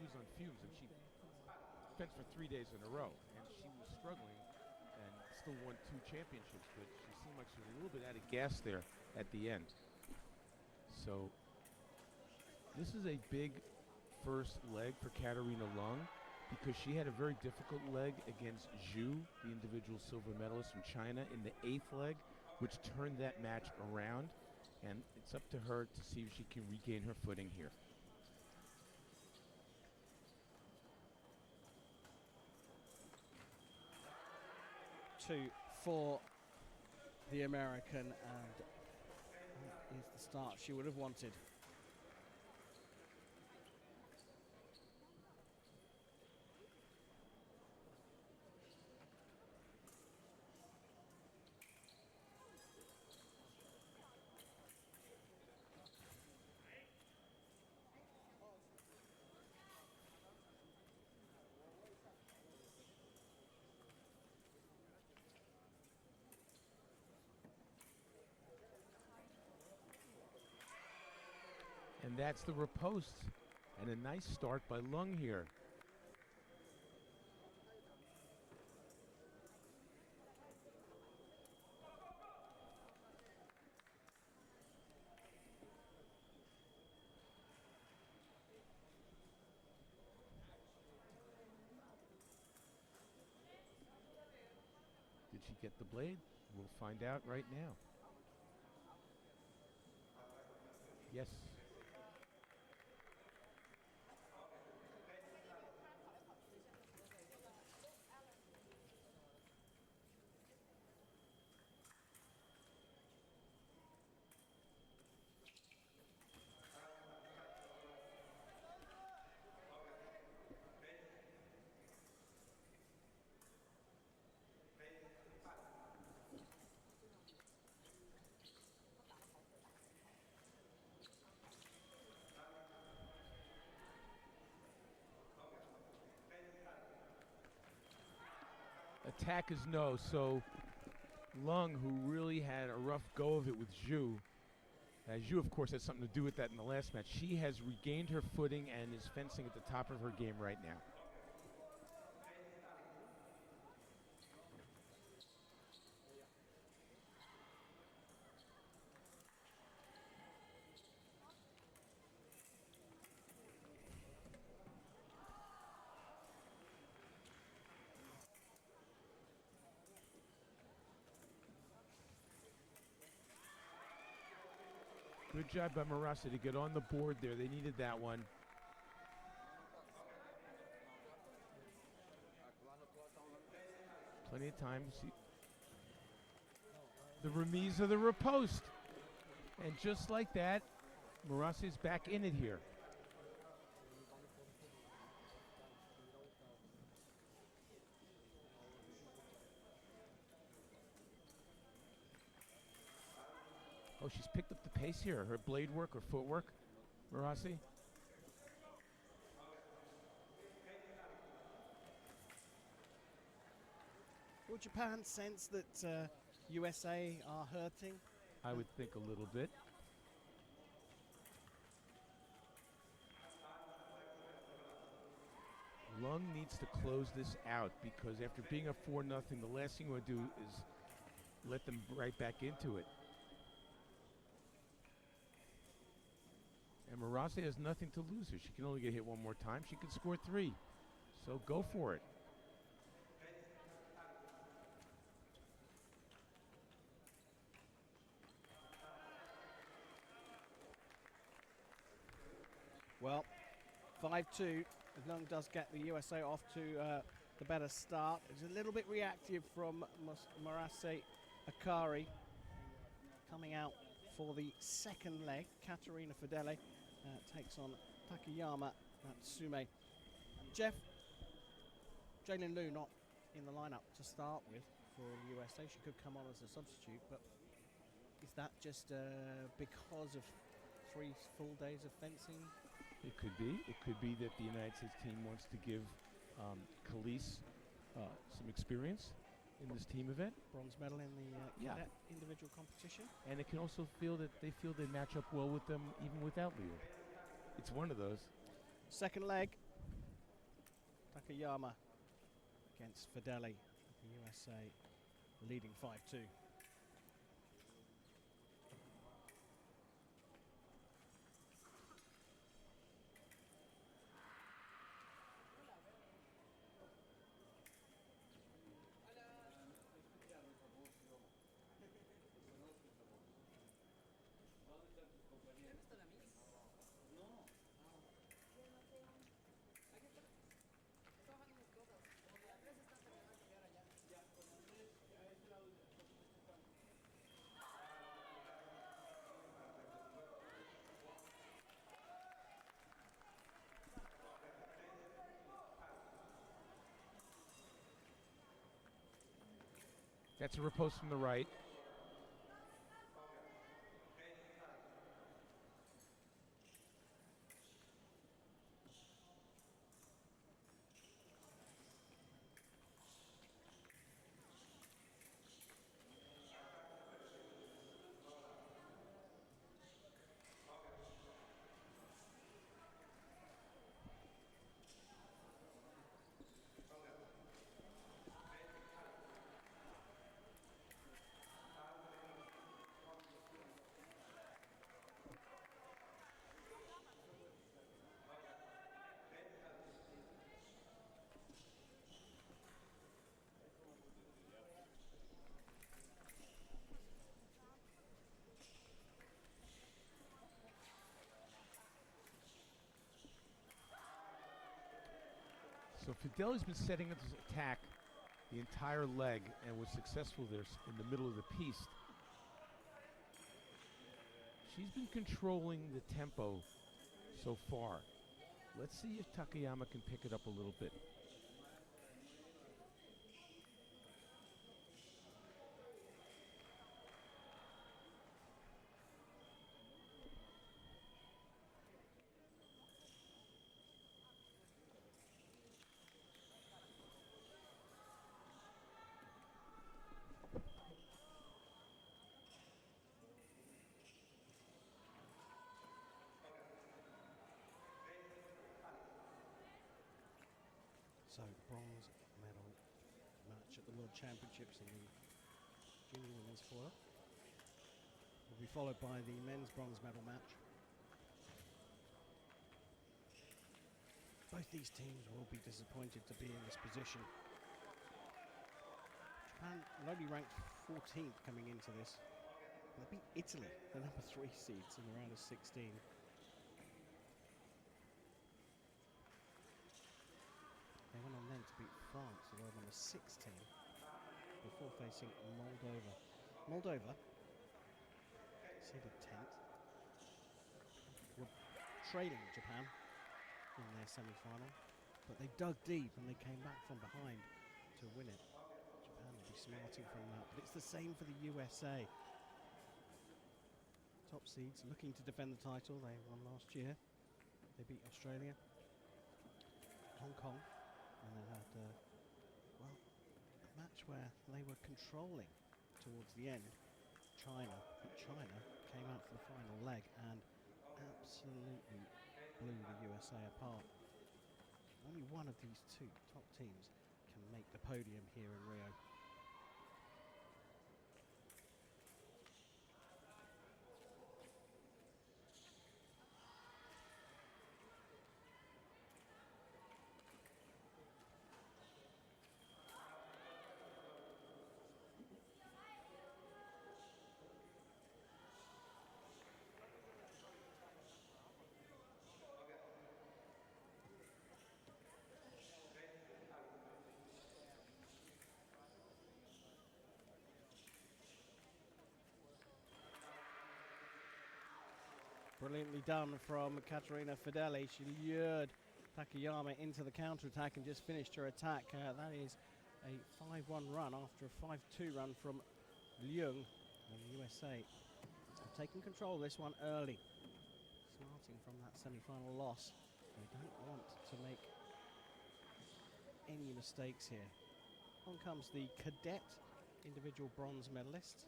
was on fumes, and she fenced for 3 days in a row, and she was struggling and still won 2 championships, but she seemed like she was a little bit out of gas there at the end. So this is a big first leg for Katerina Lung, because she had a very difficult leg against Zhu, the individual silver medalist from China, in the 8th leg, which turned that match around. And it's up to her to see if she can regain her footing here. Two for the American, and that is the start she would have wanted. And that's the riposte. And a nice start by Lung here. Did she get the blade? We'll find out right now. Yes. Attack is no, so Lung, who really had a rough go of it with Zhu, Zhu, of course, had something to do with that in the last match. She has regained her footing and is fencing at the top of her game right now. Good job by MURASE to get on the board there. They needed that one. Plenty of time to see the remise of the riposte. And just like that, MURASE is back in it here. Oh, she's picked up the pace here. Her blade work, her footwork, MURASE. Will Japan sense that USA are hurting? I would think a little bit. Lung needs to close this out, because after being up 4-0, the last thing you want to do is let them right back into it. And MURASE has nothing to lose here. She can only get hit one more time. She can score 3. So go for it. Well, 5-2. Lung does get the USA off to the better start. It's a little bit reactive from MURASE Akari coming out for the second leg. Katerina FEDELI takes on TAKEYAMA Natsume. Jeff, Jaelyn Liu not in the lineup to start with for the USA. She could come on as a substitute, but is that just because of 3 full days of fencing? It could be. It could be that the United States team wants to give CALISE some experience in this team event. Bronze medal in the cadet individual competition. And it can also feel that they match up well with them even without Liu. It's one of those. Second leg, Takayama against FEDELI, the USA leading 5-2. That's a riposte from the right. So FEDELI's been setting up this attack the entire leg and was successful there in the middle of the piece. She's been controlling the tempo so far. Let's see if Takayama can pick it up a little bit. So, bronze medal match at the World Championships in the junior women's foil will be followed by the men's bronze medal match. Both these teams will be disappointed to be in this position. Japan only ranked 14th coming into this. They beat Italy, the number 3 seeds, in the round of 16. They went on then to beat France, the world number 6 team, before facing Moldova. Moldova, seeded 10th, were trailing Japan in their semi-final, but they dug deep and they came back from behind to win it. Japan will be smarting from that, but it's the same for the USA. Top seeds looking to defend the title. They won last year. They beat Australia, Hong Kong, and they had a match where they were controlling towards the end. China, but China came out for the final leg and absolutely blew the USA apart. Only one of these two top teams can make the podium here in Rio. Brilliantly done from Katerina FEDELI. She lured Takayama into the counter-attack and just finished her attack. That is a 5-1 run after a 5-2 run from LIU, and the USA have taken control of this one early. Smarting from that semi-final loss. They don't want to make any mistakes here. On comes the cadet individual bronze medalist,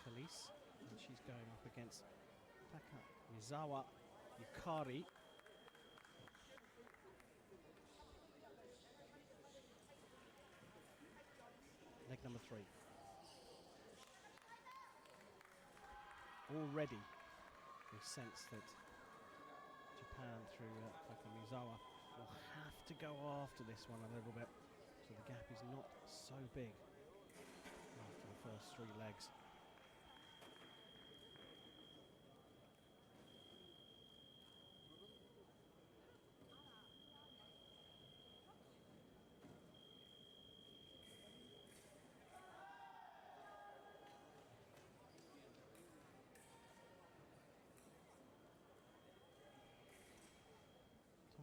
CALISE, and she's going up against TAKAMIZAWA Yukari. leg number 3. Already we sense that Japan through Takamizawa will have to go after this one a little bit, so the gap is not so big after the first 3 legs.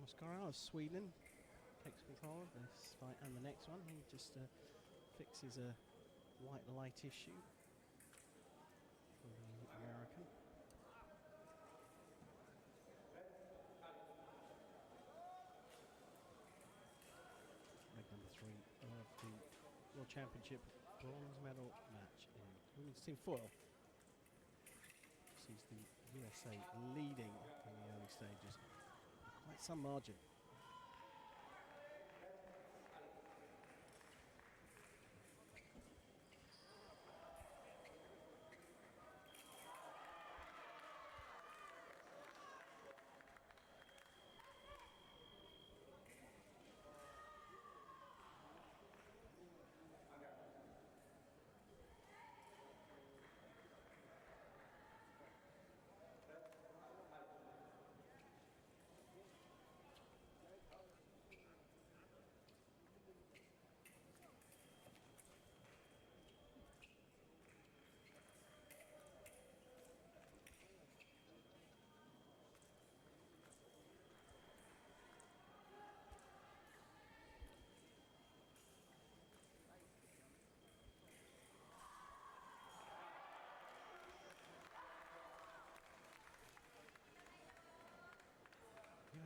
Mascara of Sweden takes control of this fight and the next one. He just fixes a white light issue for the American. Leg number 3 of the World Championship bronze medal match in women's team foil. Sees the USA leading in the early stages. Quite some margin.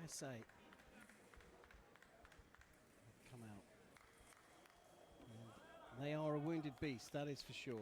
USA come out. And they are a wounded beast, that is for sure.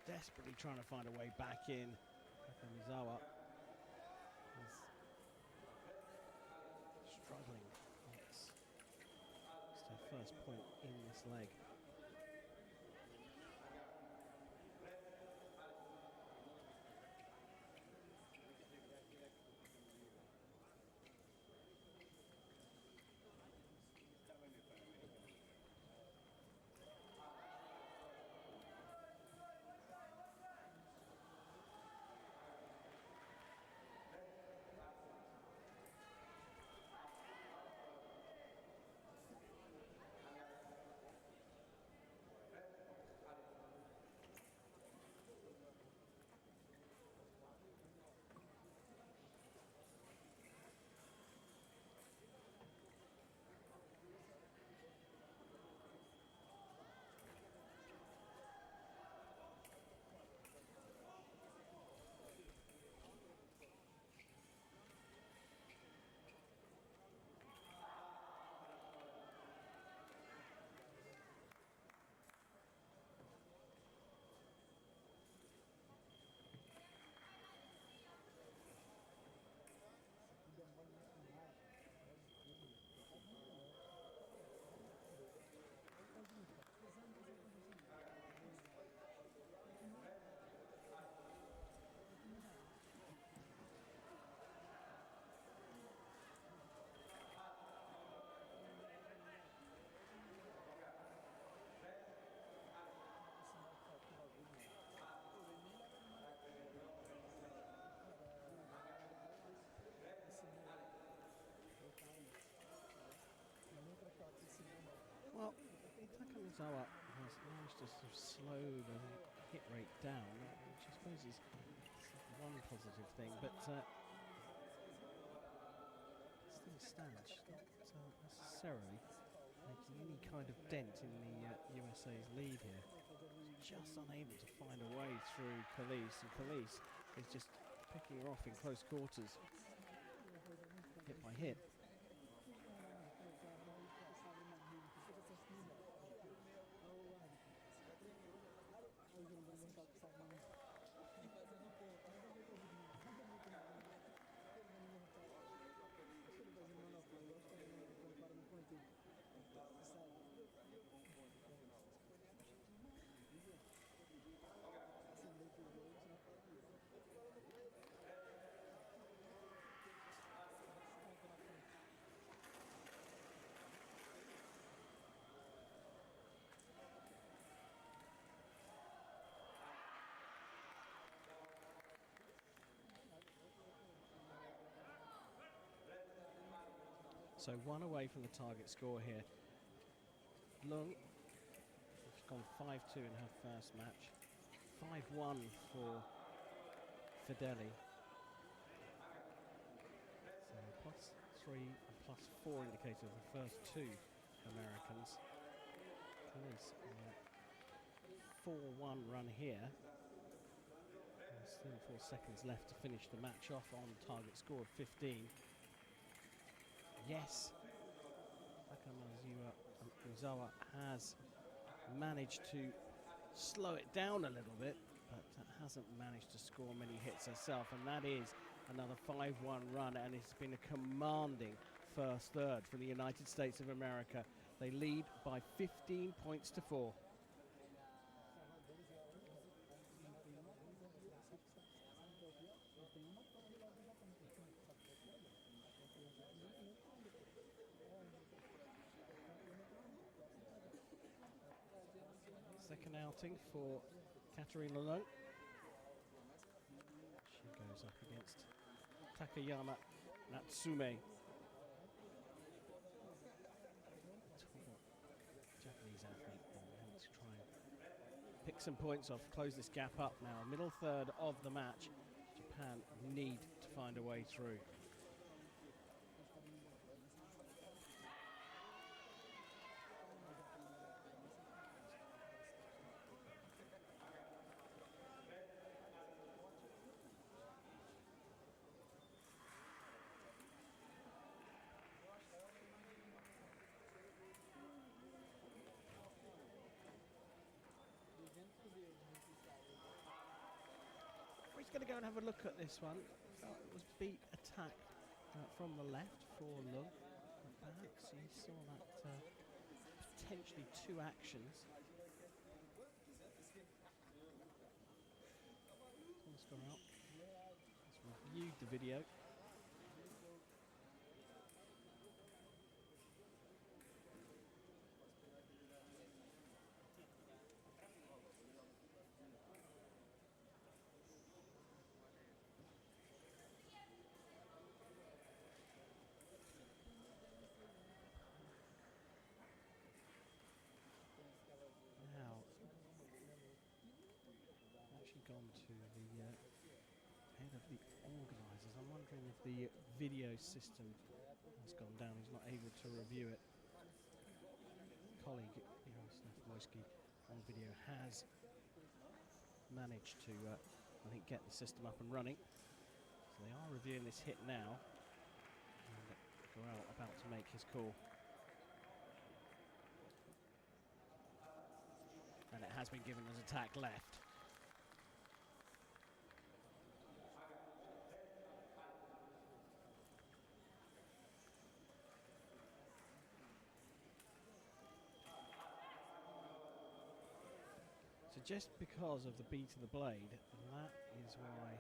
Desperately trying to find a way back in. Takamizawa is struggling. It's her first point in this leg. Well, Takamizawa has managed to sort of slow the hit rate down, which I suppose is one positive thing, but still it stands, she's not necessarily making any kind of dent in the USA's lead here. She's just unable to find a way through CALISE, and CALISE is just picking her off in close quarters, hit by hit. So one away from the target score here. Lung, she's gone 5-2 in her first match. 5-1 for FEDELI. So +3 and +4 indicator of the first two Americans. CALISE on a 4-1 run here. There's 34 seconds left to finish the match off on target score of 15. Yes, TAKAMIZAWA has managed to slow it down a little bit, but hasn't managed to score many hits herself, and that is another 5-1 run, and it's been a commanding first third for the United States of America. They lead by 15 points to 4. Second outing for Katerina Lung. She goes up against TAKEYAMA Natsume. Japanese athlete wants to try and pick some points off, close this gap up now. Middle third of the match. Japan need to find a way through. We're going to go and have a look at this one. It was beat attack from the left for Lung. Perhaps you saw that potentially two actions. Let's go out. Let's review the video. Gone to the head of the organisers. I'm wondering if the video system has gone down. He's not able to review it. Colleague on video has managed to, I think, get the system up and running. So they are reviewing this hit now. And Gorel about to make his call. And it has been given as attack left. So just because of the beat of the blade, that is why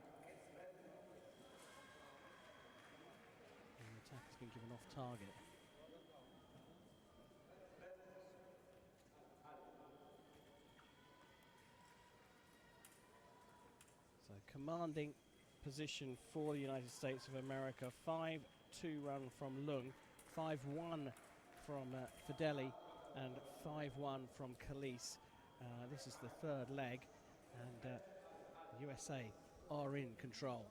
the attack has been given off target. So commanding position for the United States of America. 5-2 run from Lung, 5-1 from FEDELI, and 5-1 from CALISE. This is the third leg, and the USA are in control.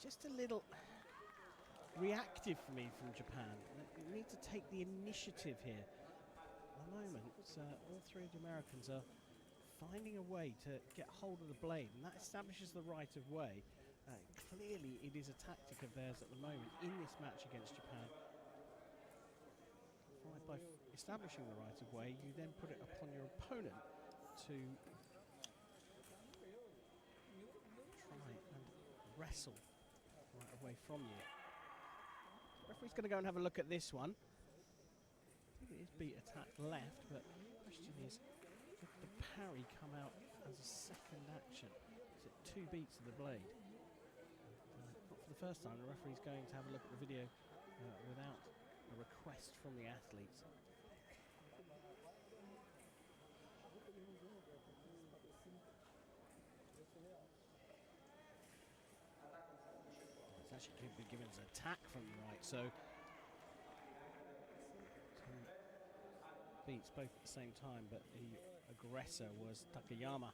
just a little reactive for me from Japan. They need to take the initiative here. At the moment, all three of the Americans are finding a way to get hold of the blade, and that establishes the right of way. Clearly, it is a tactic of theirs at the moment in this match against Japan. Right, by establishing the right of way, you then put it upon your opponent to try and wrestle right away from you. The referee's going to go and have a look at this one. I think it is beat attack left, but the question is, did the parry come out as a second action? Is it 2 beats of the blade? Not for the first time, the referee's going to have a look at the video without a request from the athletes. It's actually been given as an attack from the right, so 2 beats both at the same time, but the aggressor was Takeyama.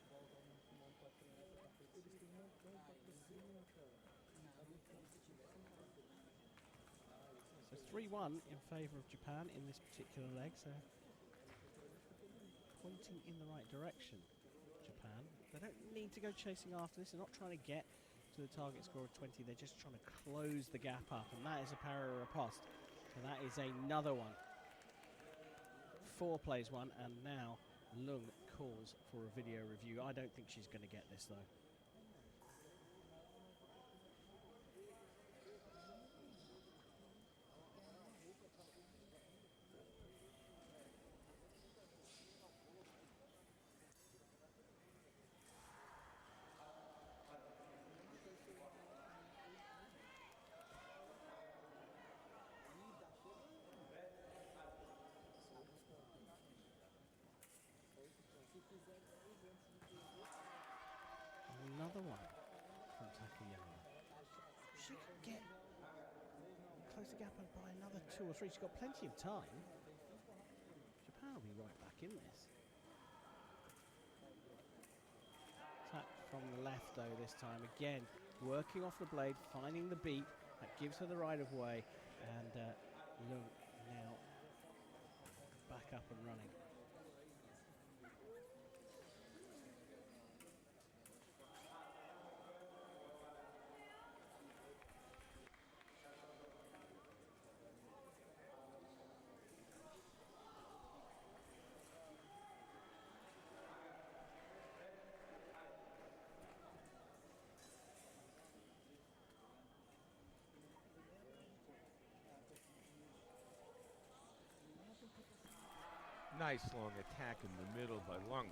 So 3-1 in favour of Japan in this particular leg, so pointing in the right direction, Japan. They don't need to go chasing after this, they're not trying to get to the target score of 20, they're just trying to close the gap up, and that is a parry riposte. So that is another one. 4 plays one, and now Lung calls for a video review. I don't think she's going to get this though. Another one from Takeyama. She could get close the gap up by another 2 or 3. She's got plenty of time. Japan will be right back in this. Attack from the left though this time. Again, working off the blade, finding the beat. That gives her the right of way. And Lung now back up and running. Nice long attack in the middle by Lung.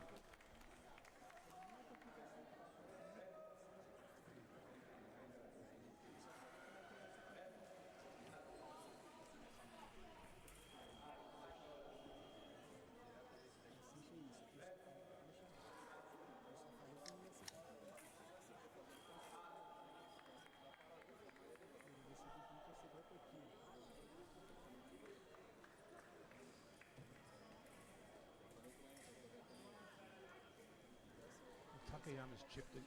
Takeyama's chipped in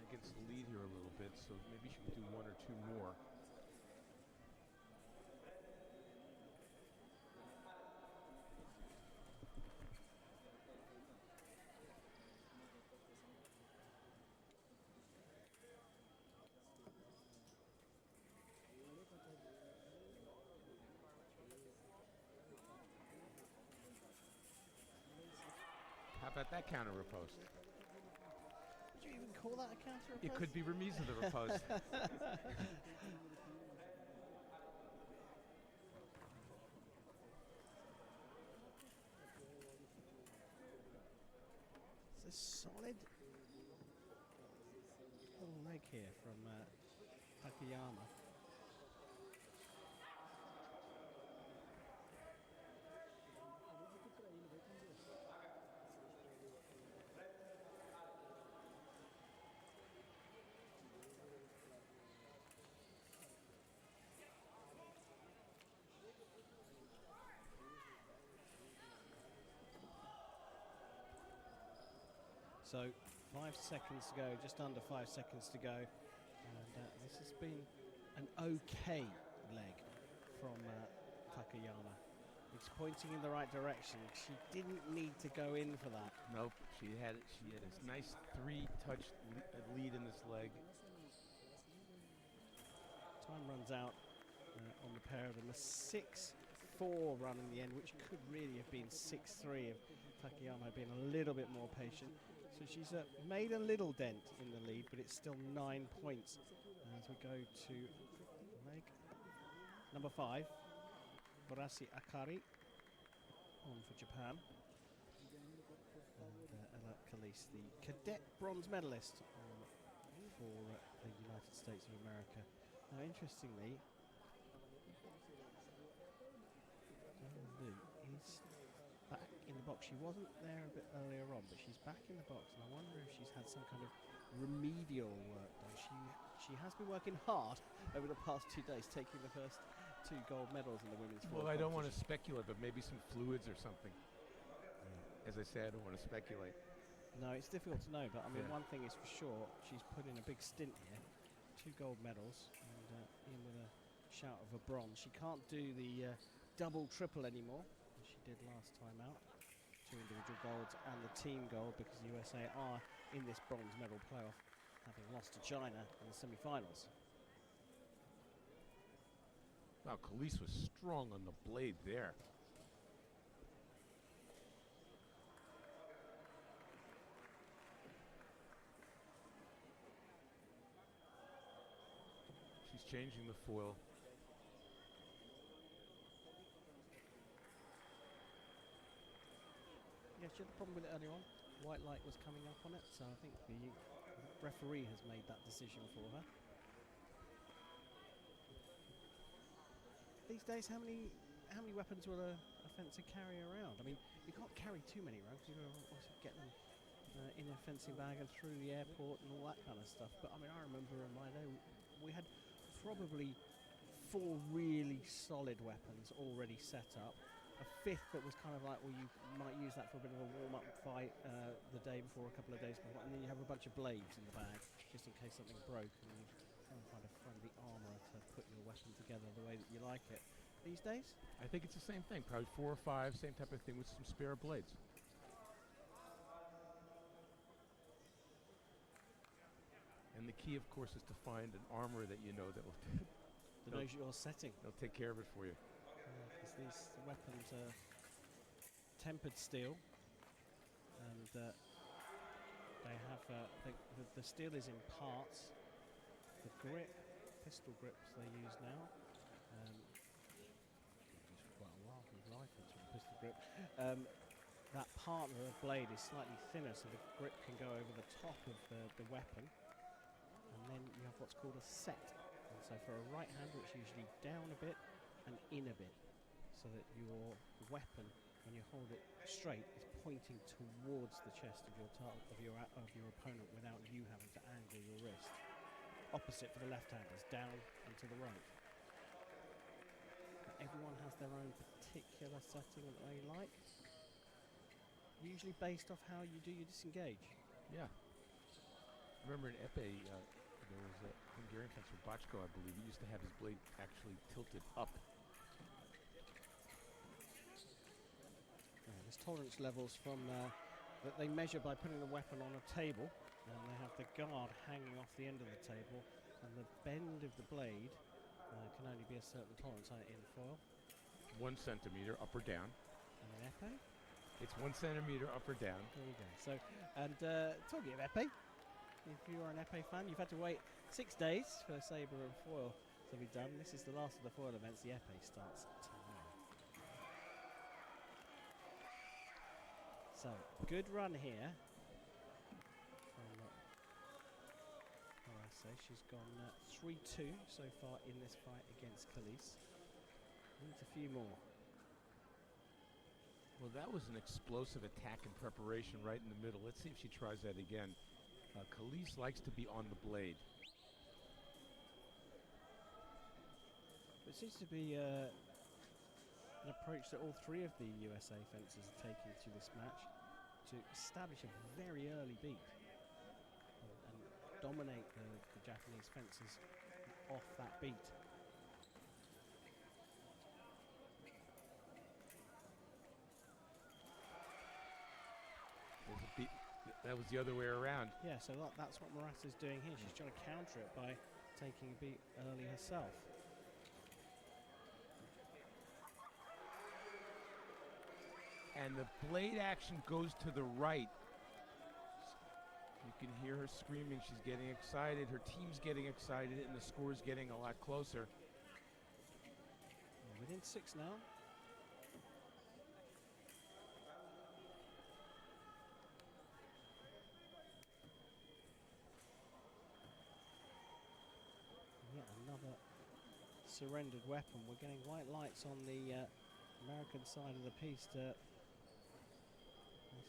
against the lead here a little bit, so maybe she can do 1 or 2 more. How about that counter riposte? Would you even call that a counter riposte? It could be remise of the riposte. It's a solid little leg here from Takeyama. So 5 seconds to go, just under 5 seconds to go. And this has been an okay leg from Takayama. It's pointing in the right direction. She didn't need to go in for that. Nope, she had a nice 3-touch lead in this leg. Time runs out on the pair of them. A 6-4 run in the end, which could really have been 6-3 if Takayama had been a little bit more patient. So she's made a little dent in the lead, but it's still 9 points as we go to leg number 5. MURASE Akari on for Japan. And Ella CALISE, the cadet bronze medalist for the United States of America. Now, interestingly, LIU is back in the box. She wasn't there a bit earlier on, but she's back in the box, and I wonder if she's had some kind of remedial work done. She has been working hard over the past 2 days, taking the first 2 gold medals in the women's foil. Well, I don't want to speculate, but maybe some fluids or something. As I say, I don't want to speculate. No, it's difficult to know, but I mean, one thing is for sure, she's put in a big stint here. 2 gold medals, and in with a shout of a bronze. She can't do the double triple anymore, as she did last time out. 2 individual golds and the team gold, because the USA are in this bronze medal playoff, having lost to China in the semi-finals. Wow, CALISE was strong on the blade there. She's changing the foil. Yeah, she had a problem with it earlier on. White light was coming up on it, so I think the referee has made that decision for her. These days, how many weapons will a fencer carry around? I mean, you can't carry too many around because you've got to obviously get them in a fencing bag and through the airport and all that kind of stuff. But I mean, I remember in my day, we had probably 4 really solid weapons already set up. A 5th that was kind of like, well, you might use that for a bit of a warm-up fight the day before, a couple of days before, and then you have a bunch of blades in the bag just in case something broke, and you try and find a friendly armourer to put your weapon together the way that you like it. These days? I think it's the same thing, probably 4 or 5, same type of thing with some spare blades. And the key, of course, is to find an armourer that you know that will that knows your setting. They'll take care of it for you. Because these weapons are tempered steel, and they have the steel is in parts. The grip, pistol grips they use now. Used for quite a while with rifles with a pistol grip. That part of the blade is slightly thinner, so the grip can go over the top of the weapon, and then you have what's called a set. And so for a right hander, it's usually down a bit and in a bit, so that your weapon, when you hold it straight, is pointing towards the chest of your opponent without you having to angle your wrist. Opposite for the left-handers, down and to the right. But everyone has their own particular setting that they like, usually based off how you do your disengage. Yeah. I remember in Epee, there was a Hungarian fencer, Bachko, I believe. He used to have his blade actually tilted up. There's tolerance levels from that they measure by putting the weapon on a table, and they have the guard hanging off the end of the table, and the bend of the blade can only be a certain tolerance in foil. 1 centimeter up or down. And in epee? It's 1 centimeter up or down. There you go. So, and talking of epee, if you are an epee fan, you've had to wait 6 days for sabre and foil to be done. This is the last of the foil events. The epee starts tomorrow. So, good run here from MURASE. She's gone 3-2 so far in this fight against CALISE. Needs a few more. Well, that was an explosive attack in preparation right in the middle. Let's see if she tries that again. CALISE likes to be on the blade. It seems to be an approach that all 3 of the USA fencers are taking to this match, to establish a very early beat and dominate the Japanese fencers off that beat. That was the other way around. Yeah, so that's what MURASE is doing here. She's trying to counter it by taking a beat early herself. And the blade action goes to the right. You can hear her screaming. She's getting excited. Her team's getting excited, and the score's getting a lot closer. Within 6 now. Yet another surrendered weapon. We're getting white lights on the American side of the piece. This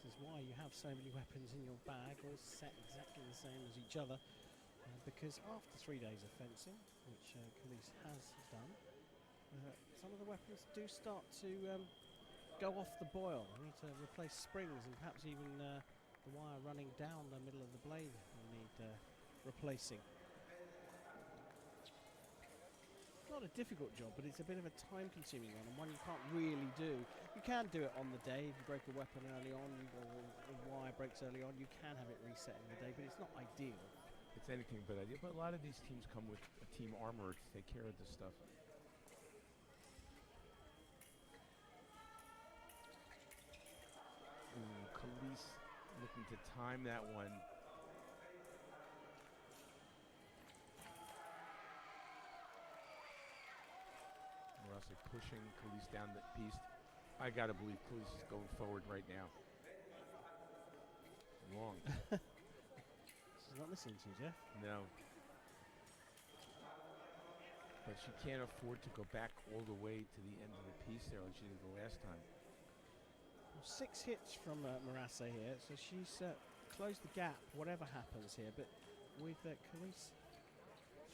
is why you have so many weapons in your bag, all set exactly the same as each other. Because after 3 days of fencing, which CALISE has done, some of the weapons do start to go off the boil. You need to replace springs and perhaps even the wire running down the middle of the blade will need replacing. Not a difficult job, but it's a bit of a time-consuming one, and one you can't really do. You can do it on the day if you break a weapon early on, or a wire breaks early on. You can have it reset in the day, but it's not ideal. It's anything but ideal. But a lot of these teams come with a team armorer to take care of this stuff. Ooh, CALISE looking to time that one. MURASE pushing CALISE down the piece. I gotta believe CALISE is going forward right now. Long. She's not listening to you, Jeff. No. But she can't afford to go back all the way to the end of the piece there like she did the last time. Well, 6 hits from MURASE here, so she's closed the gap, whatever happens here. But with CALISE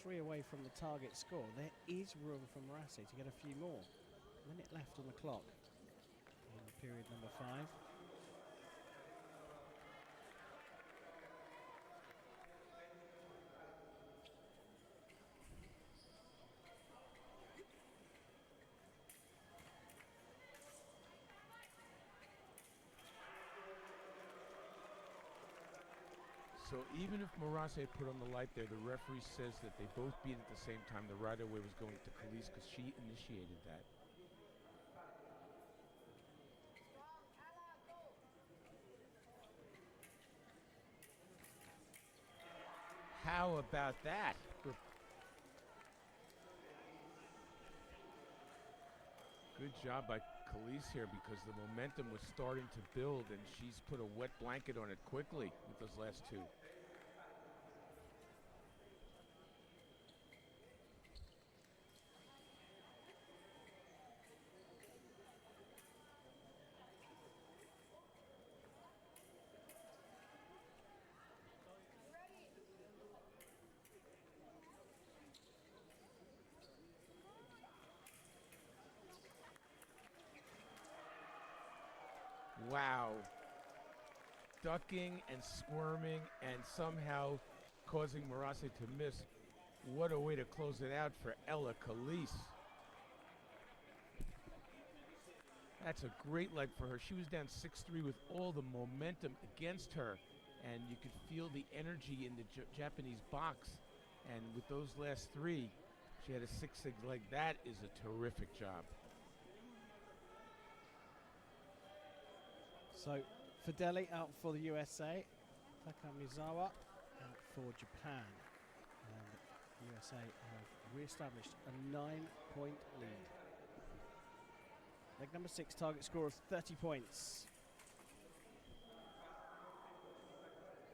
3 away from the target score, there is room for MURASE to get a few more. A minute left on the clock in period number 5. So even if MURASE put on the light there, the referee says that they both beat at the same time. The right away was going to CALISE because she initiated that. How about that? Good job by CALISE here because the momentum was starting to build and she's put a wet blanket on it quickly with those last 2. Wow. Ducking and squirming and somehow causing MURASE to miss. What a way to close it out for Ella CALISE. That's a great leg for her. She was down 6-3 with all the momentum against her. And you could feel the energy in the Japanese box. And with those last 3, she had a 6-6 leg. That is a terrific job. So FEDELI out for the USA, Takamizawa out for Japan, and USA have re-established a 9-point lead. Leg number 6, target score of 30 points.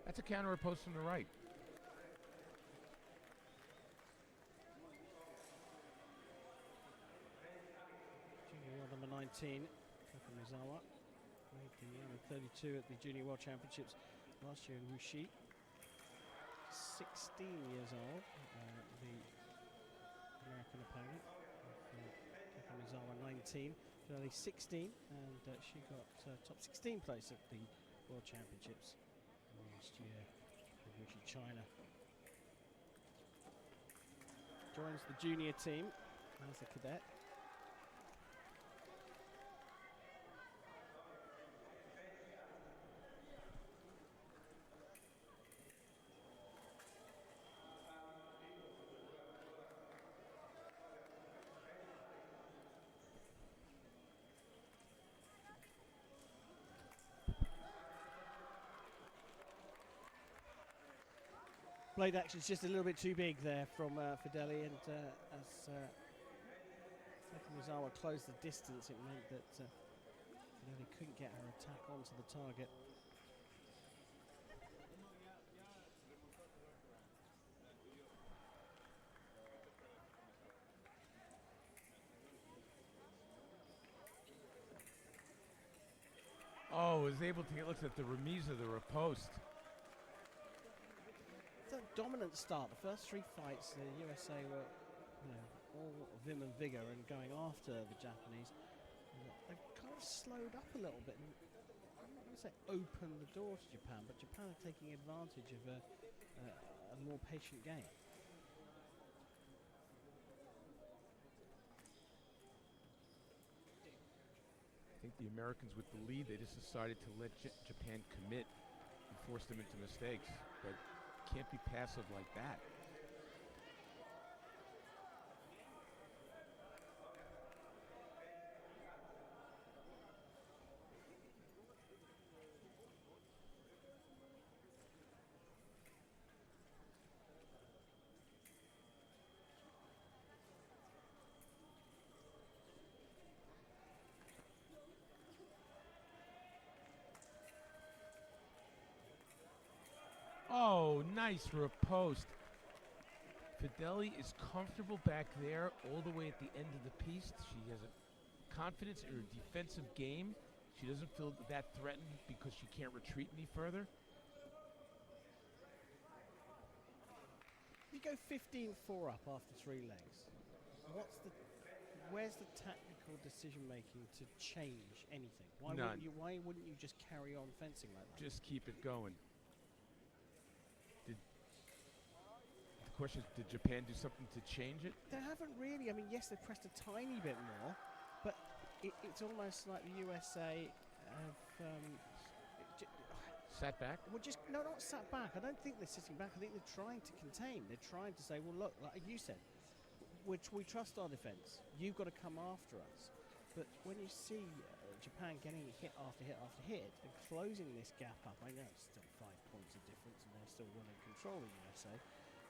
That's a counter post from the right. Junior world number 19, Takamizawa. Made the under 32 at the Junior World Championships last year in Wuxi. 16 years old, the American opponent. Takamizawa 19, early 16, and she got top 16 place at the World Championships last year in Wuxi, China. joins the junior team as a cadet. Blade action is just a little bit too big there from FEDELI, and as TAKAMIZAWA closed the distance, it meant that FEDELI couldn't get her attack onto the target. Oh, was able to get looks at the remise of the riposte. It's a dominant start. The first 3 fights, the USA were, all vim and vigor and going after the Japanese. They've kind of slowed up a little bit. And I'm not going to say open the door to Japan, but Japan are taking advantage of a more patient game. I think the Americans with the lead, they just decided to let Japan commit and force them into mistakes, but can't be passive like that. Oh, nice riposte. FEDELI is comfortable back there all the way at the end of the piece. She has a confidence in her defensive game. She doesn't feel that threatened because she can't retreat any further. You go 15-4 up after 3 legs. Where's the tactical decision making to change anything? None. Why wouldn't you just carry on fencing like that? Just keep it going. The question is, did Japan do something to change it? They haven't really. I mean, yes, they pressed a tiny bit more, but it's almost like the USA have sat back? Well, not sat back. I don't think they're sitting back. I think they're trying to contain. They're trying to say, well, look, like you said, we trust our defense. You've got to come after us. But when you see Japan getting hit after hit after hit and closing this gap up, I know it's still 5 points of difference and they're still winning control in the USA.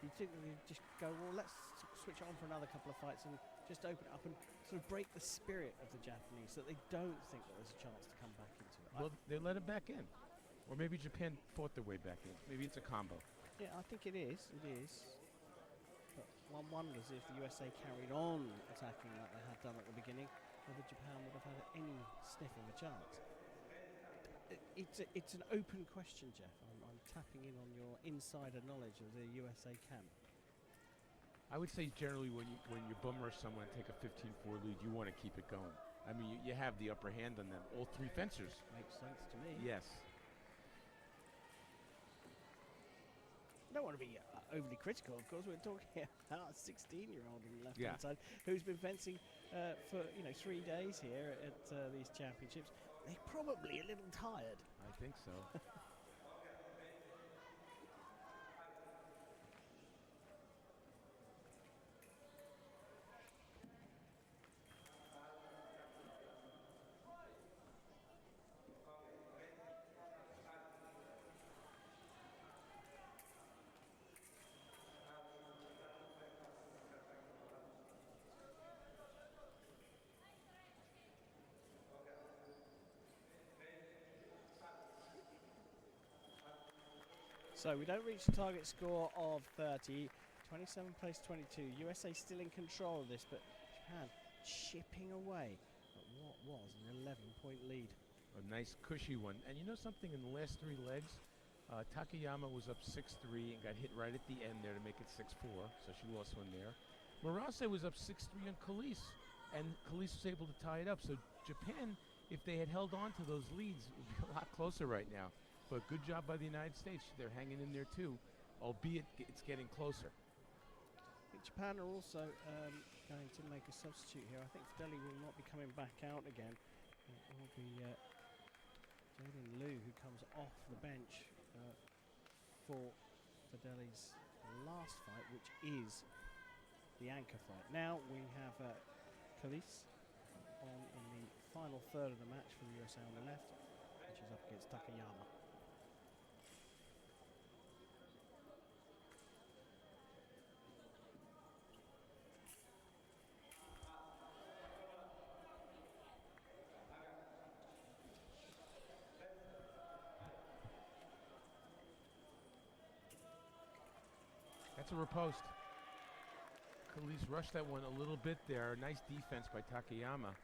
You think that you just go, well, let's switch on for another couple of fights and just open it up and sort of break the spirit of the Japanese so that they don't think that there's a chance to come back into it. Well, they let it back in. Or maybe Japan fought their way back in. Maybe it's a combo. Yeah, I think it is. It is. But one wonders if the USA carried on attacking like they had done at the beginning, whether Japan would have had any sniff of a chance. It's an open question, Jeff. I'm tapping in on your insider knowledge of the USA camp. I would say generally when you bum rush someone and take a 15-4 lead, you want to keep it going. I mean, you have the upper hand on them. All 3 fencers. Makes sense to me. Yes. I don't want to be overly critical, of course. We're talking about a 16-year-old on the left-hand side who's been fencing for 3 days here at these championships. They're probably a little tired. I think so. So we don't reach the target score of 30. 27 plays 22. USA still in control of this, but Japan chipping away at what was an 11-point lead. A nice cushy one. And you know something, in the last 3 legs, Takayama was up 6-3 and got hit right at the end there to make it 6-4, so she lost one there. MURASE was up 6-3 on CALISE, and CALISE was able to tie it up. So Japan, if they had held on to those leads, would be a lot closer right now. But good job by the United States. They're hanging in there too, albeit it's getting closer. Japan are also going to make a substitute here. I think FEDELI will not be coming back out again. It will be JAELYN LIU who comes off the bench for FEDELI's last fight, which is the anchor fight. Now we have CALISE on in the final third of the match for the USA on the left, which is up against TAKEYAMA. That's a riposte. CALISE rushed that one a little bit there. Nice defense by Takayama.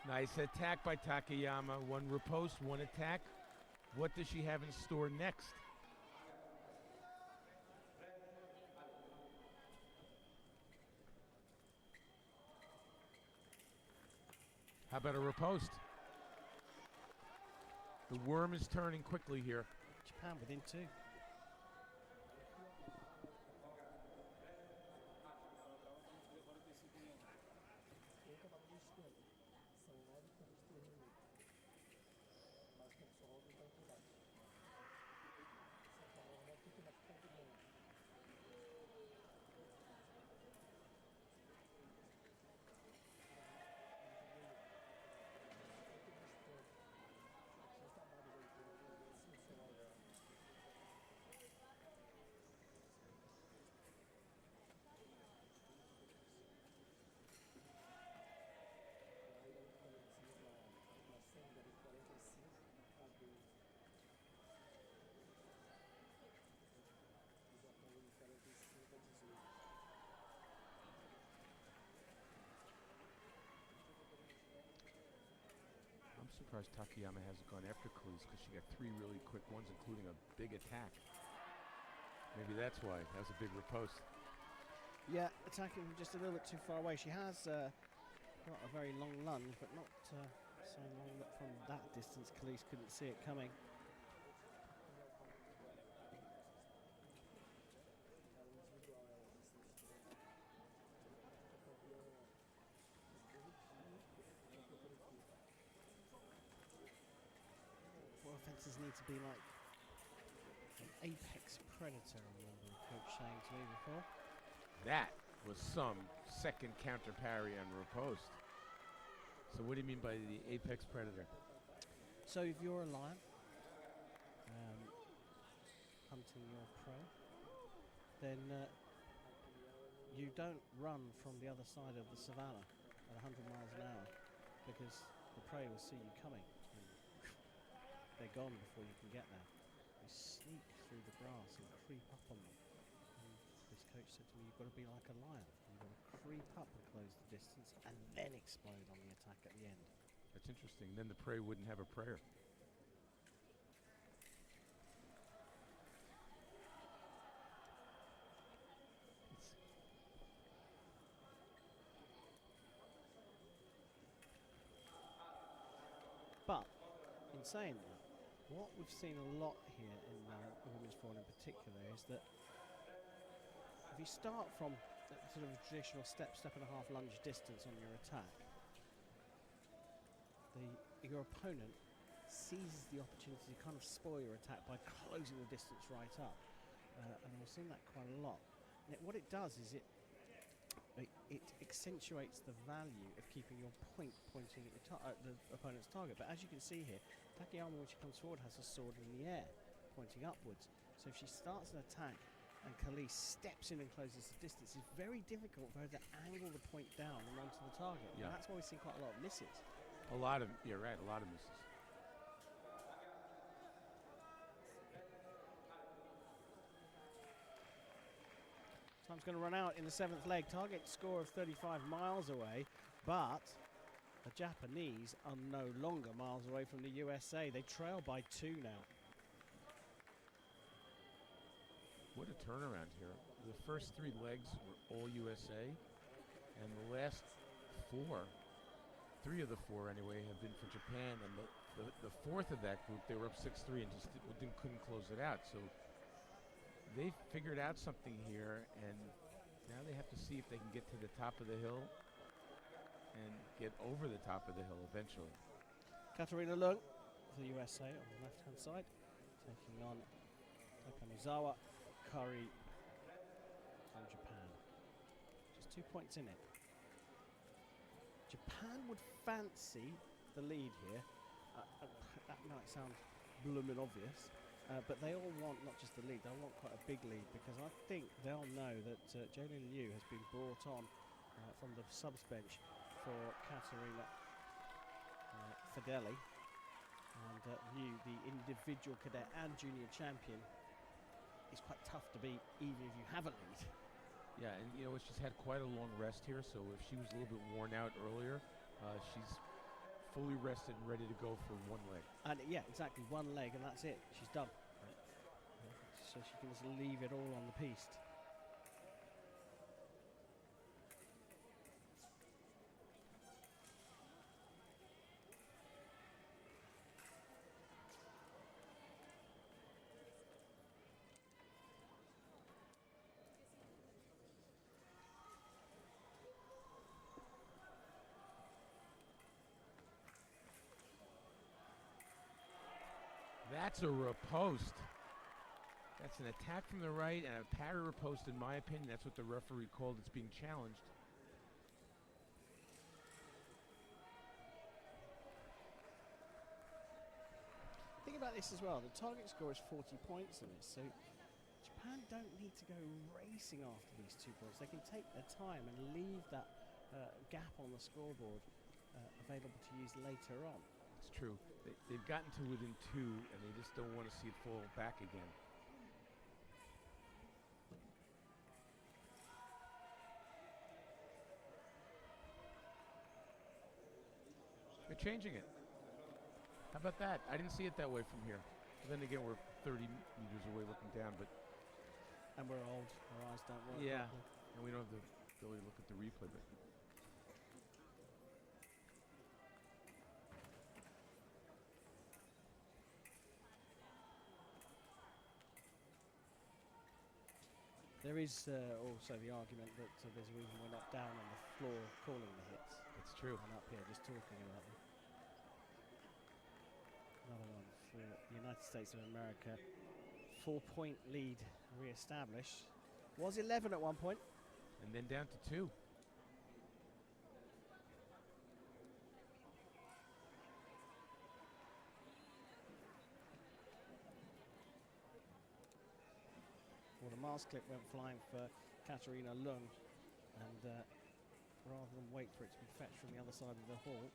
Nice attack by Takayama. One riposte, one attack. What does she have in store next? How about a riposte? The worm is turning quickly here. Japan within two. I'm surprised Takayama hasn't gone after CALISE because she got three really quick ones, including a big attack. Maybe that's why. That was a big riposte. Yeah, attacking from just a little bit too far away. She has got a very long lunge, but not so long that from that distance CALISE couldn't see it coming. Offences need to be like an apex predator, I remember the coach saying to me before. That was some second counter parry and riposte. So what do you mean by the apex predator? So if you're a lion hunting your prey, then you don't run from the other side of the savannah at 100 miles an hour because the prey will see you coming. They're gone before you can get there. You sneak through the grass and creep up on them. And this coach said to me, you've got to be like a lion. You've got to creep up and close the distance and then explode on the attack at the end. That's interesting. Then the prey wouldn't have a prayer. But in saying that, what we've seen a lot here in women's football in particular is that if you start from sort of a traditional step and a half lunge distance on your attack, your opponent seizes the opportunity to kind of spoil your attack by closing the distance right up. And we've seen that quite a lot. And what it does is it accentuates the value of keeping your point pointing at the opponent's target. But as you can see here, Takayama, when she comes forward, has a sword in the air, pointing upwards. So if she starts an attack and CALISE steps in and closes the distance, it's very difficult for her to angle the point down and onto the target. Yeah. And that's why we've seen quite a lot of misses. A lot of, you're right, a lot of misses. Time's going to run out in the seventh leg. Target score of 35 miles away, but the Japanese are no longer miles away from the USA. They trail by 2 now. what a turnaround here. The first 3 legs were all USA, and the last 4, 3 of the 4 anyway, have been for Japan, and the fourth of that group, they were up 6-3 and just couldn't close it out. So they figured out something here, and now they have to see if they can get to the top of the hill and get over the top of the hill eventually. Katerina Lung, the USA on the left-hand side, taking on TAKAMIZAWA Yukari from Japan. Just 2 points in it. Japan would fancy the lead here. That might sound blooming obvious, but they all want not just the lead, they want quite a big lead, because I think they'll know that Jaelyn Liu has been brought on from the subs bench for Katerina FEDELI, and Liu, the individual cadet and junior champion, is quite tough to beat even if you have a lead. Yeah, and you know, she's had quite a long rest here, so if she was a little bit worn out earlier, she's fully rested and ready to go for 1 leg. And yeah, exactly, 1 leg and that's it, she's done. So she can just leave it all on the piste. That's a riposte. That's an attack from the right and a parry riposte, in my opinion. That's what the referee called. It's being challenged. Think about this as well. The target score is 40 points in this, so Japan don't need to go racing after these 2 points. They can take their time and leave that gap on the scoreboard available to use later on. It's true. They've gotten to within 2, and they just don't want to see it fall back again. They're changing it. How about that? I didn't see it that way from here. But then again, we're 30 meters away looking down, but... And we're old. Our eyes don't work. Yeah, properly. and we don't have the ability to look at the replay, but... There is also the argument that there's a reason we're not down on the floor calling the hits. It's true. And up here just talking about them. Another one for the United States of America. 4-point lead re-established. Was 11 at one point. And then down to 2. Well, the Mars clip went flying for Katerina Lung, and rather than wait for it to be fetched from the other side of the hall,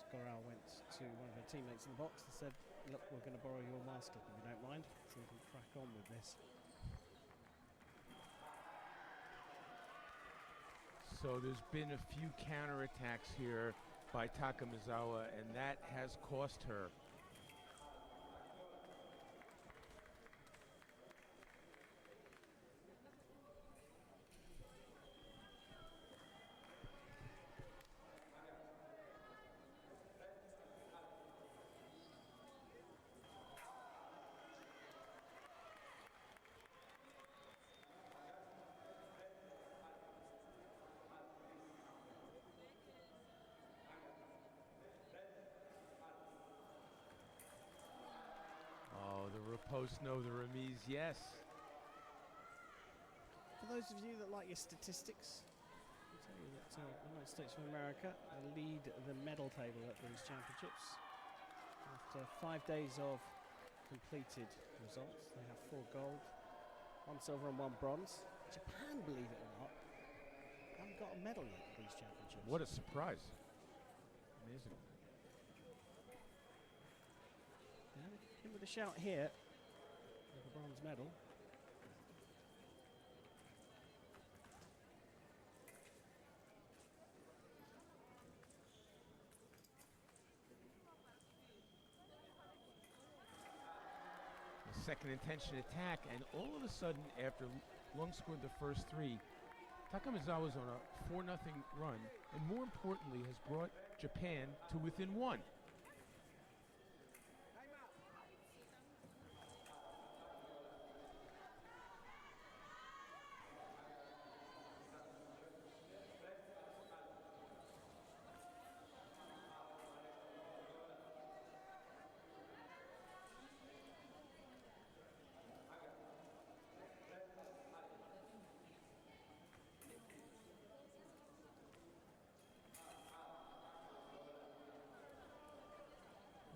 Scoral went to one of her teammates in the box and said, look, we're going to borrow your Mars clip if you don't mind, so we can crack on with this. So there's been a few counterattacks here by Takamizawa, and that has cost her. Riposte, no, the remise, yes. For those of you that like your statistics, I'll tell you that the United States of America lead the medal table at these championships. After 5 days of completed results, they have 4 gold, 1 silver and 1 bronze. Japan, believe it or not, haven't got a medal yet at these championships. What a surprise. Amazing. In with a shout here, with the bronze medal. second intention attack, and all of a sudden, after Lung scored the first three, Takamizawa's on a 4-0 run, and more importantly, has brought Japan to within one.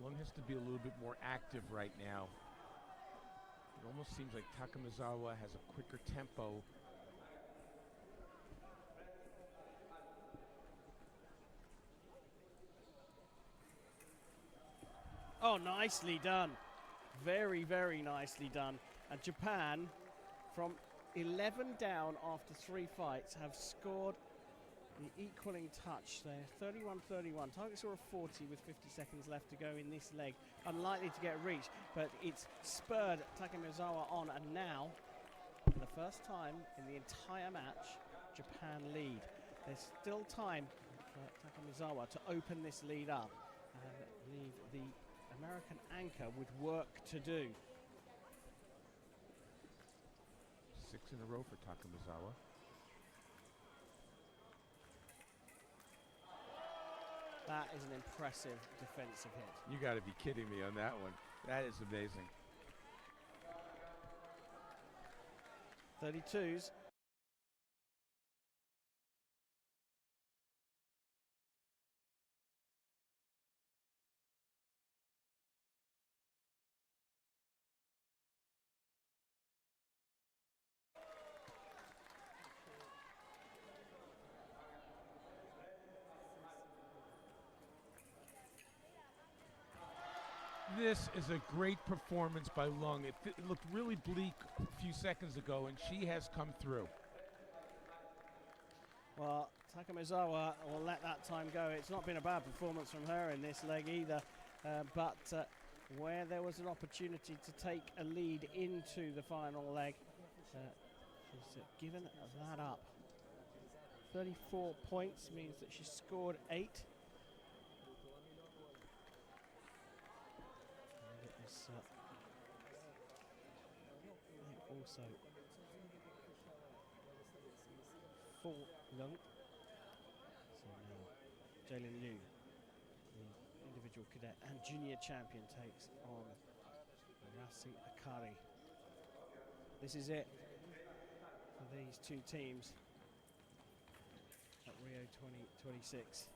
Lung has to be a little bit more active right now. It almost seems like Takamizawa has a quicker tempo. Oh, nicely done. Very, very nicely done. And Japan, from 11 down after 3 fights, have scored the equaling touch there. 31-31. Target score of 40 with 50 seconds left to go in this leg. Unlikely to get reached, but it's spurred Takamizawa on. And now, for the first time in the entire match, Japan lead. There's still time for Takamizawa to open this lead up and leave the American anchor with work to do. 6 in a row for Takamizawa. That is an impressive defensive hit. You got to be kidding me on that one. That is amazing. 32s. This is a great performance by Lung. It looked really bleak a few seconds ago, and she has come through. Well, Takamizawa will let that time go. It's not been a bad performance from her in this leg either, but where there was an opportunity to take a lead into the final leg, she's given that up. 34 points means that she scored 8. Also for Lung. So now Jaelyn Liu, the individual cadet and junior champion, takes on MURASE Akari. This is it for these two teams at Rio 2026.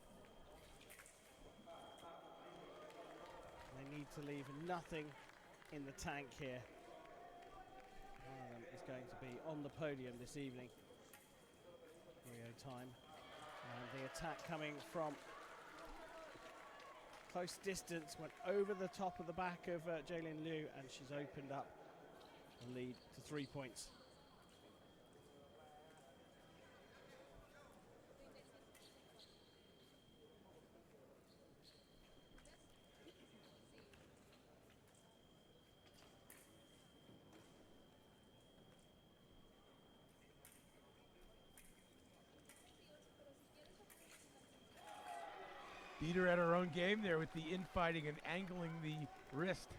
They need to leave nothing in the tank here. One of them is going to be on the podium this evening, Rio time. And the attack coming from close distance went over the top of the back of Jaelyn Liu, and she's opened up the lead to 3 points. Beat her at her own game there with the infighting and angling the wrist.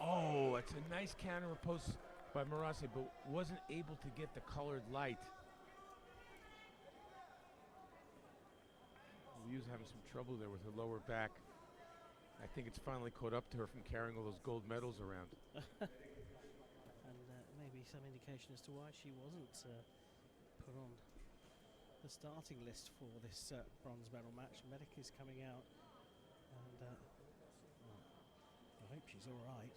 Oh, it's a nice counter post by MURASE, but wasn't able to get the colored light. Liu's having some trouble there with her lower back. I think it's finally caught up to her from carrying all those gold medals around. And maybe some indication as to why she wasn't put on the starting list for this bronze medal match. Medic is coming out, and well, I hope she's all right.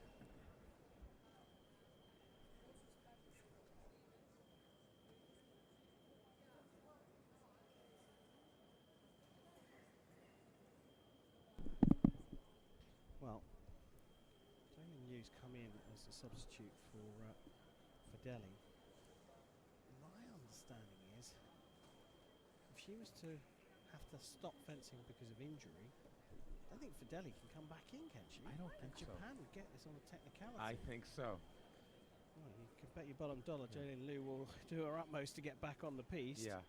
who's come in as a substitute for FEDELI. My understanding is, if she was to have to stop fencing because of injury, I think FEDELI can come back in, can she? I don't think so. Japan would get this on a technicality. I think so. Well, you can bet your bottom dollar Jaelyn Liu will do her utmost to get back on the piste. Yeah.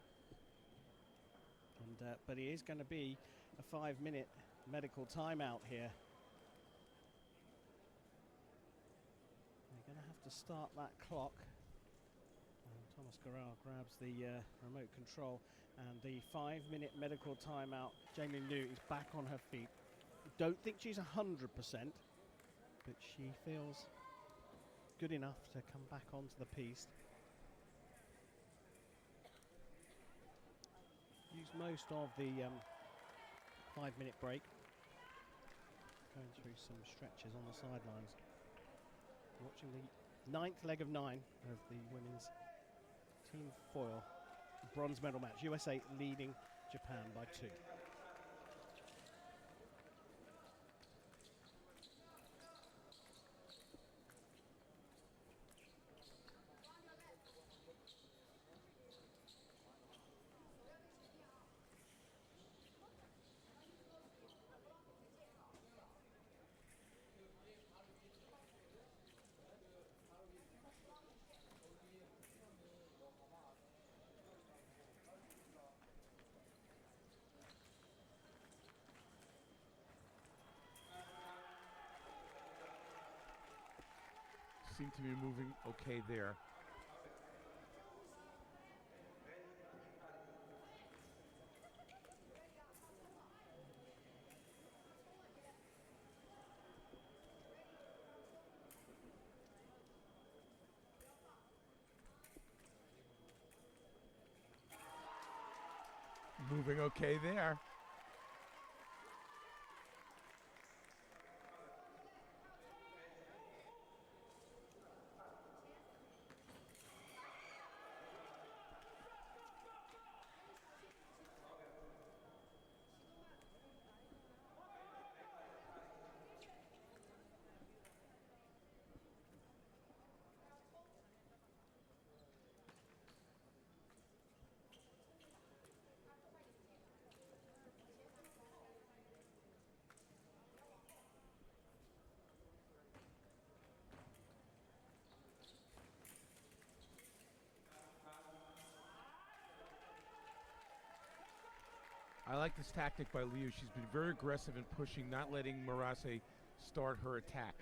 And, but it is going to be a 5-minute medical timeout here. They're going to have to start that clock. And Thomas Garral grabs the remote control, and the 5-minute medical timeout. Jaelyn Liu is back on her feet. Don't think she's 100%, but she feels good enough to come back onto the piste. Use most of the 5-minute break. Going through some stretches on the sidelines. Watching the 9th leg of 9 of the women's team foil bronze medal match. USA leading Japan by 2. Seem to be moving okay there. Moving okay there. I like this tactic by Liu. She's been very aggressive in pushing, not letting MURASE start her attack.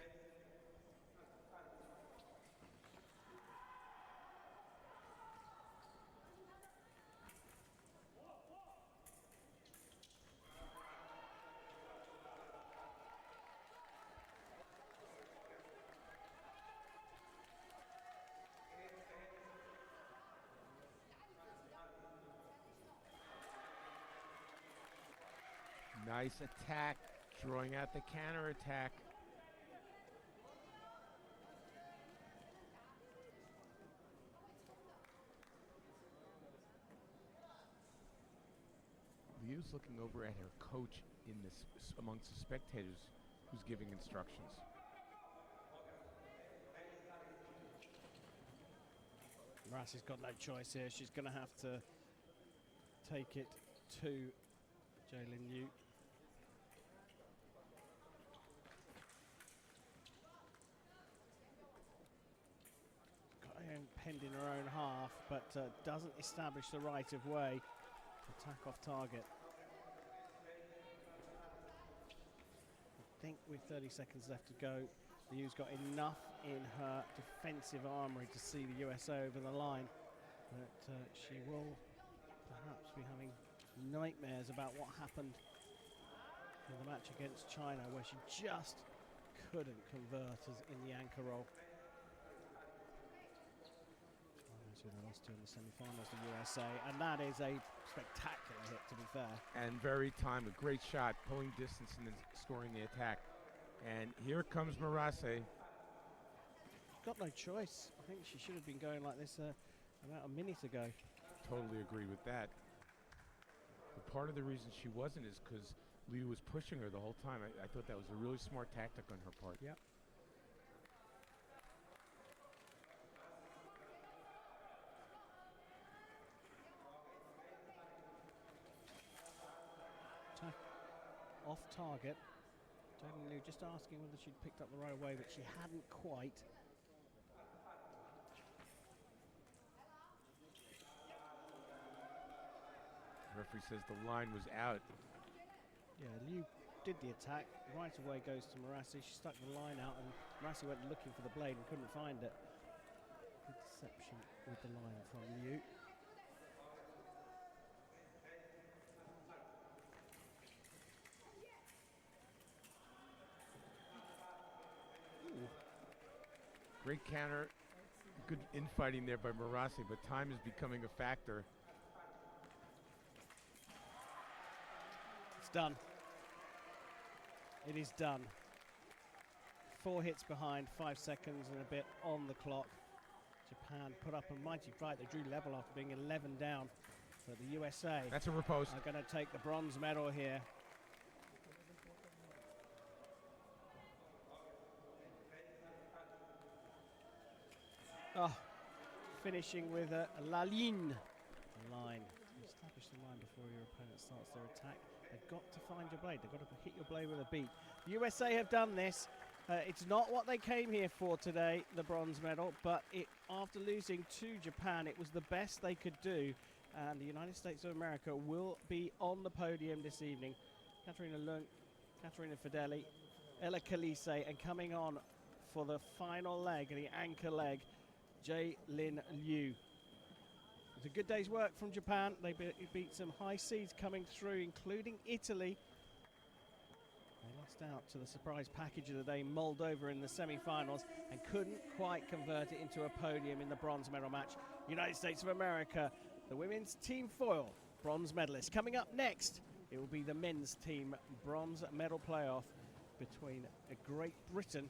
Nice attack, drawing out the counter attack. Liu's looking over at her coach in this amongst the spectators, who's giving instructions. Murase's got no choice here. She's going to have to take it to Jaelyn Liu. Penned in her own half, but doesn't establish the right of way to attack off target. I think with 30 seconds left to go, Liu's got enough in her defensive armory to see the USA over the line, but she will perhaps be having nightmares about what happened in the match against China, where she just couldn't convert as in the anchor roll. They lost to in the semi-finals, the USA, and that is a spectacular hit, to be fair. And very timed, a great shot, pulling distance and then scoring the attack. And here comes MURASE. Got no choice. I think she should have been going like this about a minute ago. Totally agree with that. But part of the reason she wasn't is because Liu was pushing her the whole time. I thought that was a really smart tactic on her part. Yep. off target. Jaelyn Liu just asking whether she'd picked up the right way, but she hadn't quite. Referee says the line was out. Yeah, Liu did the attack. Right away goes to MURASE. She stuck the line out, and MURASE went looking for the blade and couldn't find it. Good deception with the line from Liu. Great counter. Good infighting there by MURASE, but time is becoming a factor. It's done. It is done. 4 hits behind, 5 seconds and a bit on the clock. Japan put up a mighty fight. They drew level after being 11 down. But the USA That's a riposte. are going to take the bronze medal here. Oh, finishing with a la ligne line. Establish the line before your opponent starts their attack. They've got to find your blade. They've got to hit your blade with a beat. The USA have done this. It's not what they came here for today, the bronze medal, but after losing to Japan, it was the best they could do. And the United States of America will be on the podium this evening. Katerina Lung, Katerina FEDELI, Ella CALISE, and coming on for the final leg, the anchor leg, Jaelyn Liu. It's a good day's work from Japan. They beat some high seeds coming through, including Italy. They lost out to the surprise package of the day, Moldova, in the semi-finals, and couldn't quite convert it into a podium in the bronze medal match. United States of America, the women's team foil bronze medalist. Coming up next, it will be the men's team bronze medal playoff between Great Britain